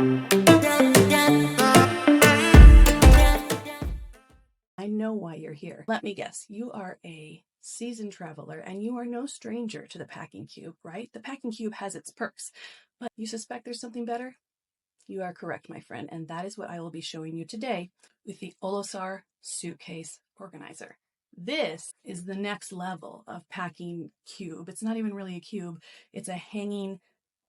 I know why you're here. Let me guess, you are a seasoned traveler and you are no stranger to the packing cube, right? The packing cube has its perks, but you suspect there's something better? You are correct, my friend, and that is what I will be showing you today with the Olosar Suitcase Organizer. This is the next level of packing cube. It's not even really a cube, it's a hanging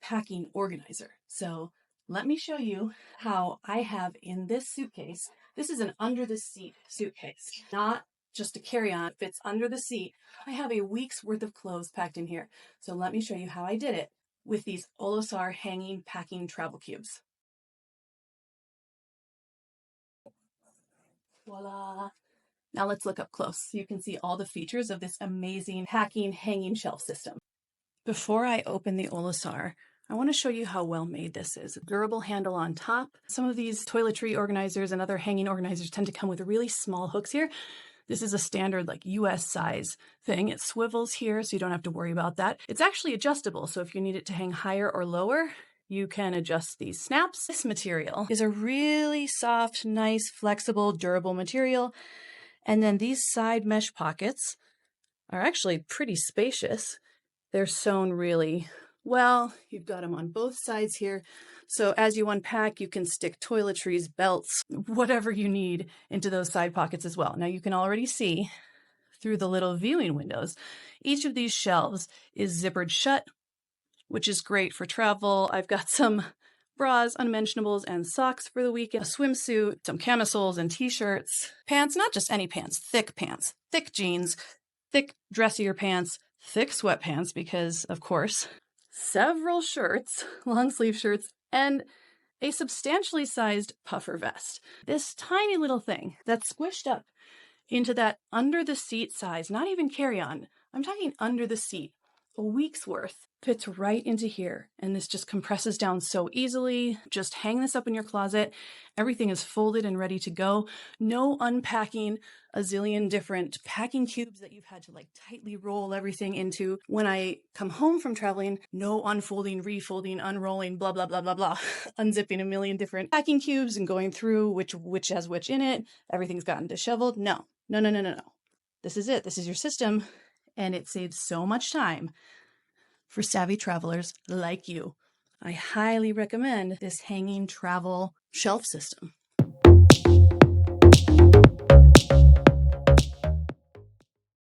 packing organizer. So let me show you how I have in this suitcase. This is an under the seat suitcase, not just a carry-on. It fits under the seat. I have a week's worth of clothes packed in here. So let me show you how I did it with these Olosar hanging packing travel cubes. Voila. Now let's look up close so you can see all the features of this amazing packing hanging shelf system. Before I open the Olosar, I want to show you how well made this is. A durable handle on top. Some of these toiletry organizers and other hanging organizers tend to come with really small hooks here. This is a standard like US size thing. It swivels here so you don't have to worry about that. It's actually adjustable, so if you need it to hang higher or lower, you can adjust these snaps. This material is a really soft, nice, flexible, durable material. And then these side mesh pockets are actually pretty spacious. They're sewn really well. You've got them on both sides here. So as you unpack, you can stick toiletries, belts, whatever you need into those side pockets as well. Now you can already see through the little viewing windows, each of these shelves is zippered shut, which is great for travel. I've got some bras, unmentionables, and socks for the weekend, a swimsuit, some camisoles and t-shirts, pants, not just any pants, thick jeans, thick dressier pants, thick sweatpants, because of course, several shirts, long sleeve shirts, and a substantially sized puffer vest. This tiny little thing that's squished up into that under the seat size, not even carry-on, I'm talking under the seat, a week's worth, fits right into here. And this just compresses down so easily. Just hang this up in your closet. Everything is folded and ready to go. No unpacking a zillion different packing cubes that you've had to like tightly roll everything into. When I come home from traveling, no unfolding, refolding, unrolling, blah, blah, blah, blah, blah. Unzipping a million different packing cubes and going through which has which in it. Everything's gotten disheveled. No. This is it. This is your system. And it saves so much time for savvy travelers like you. I highly recommend this hanging travel shelf system.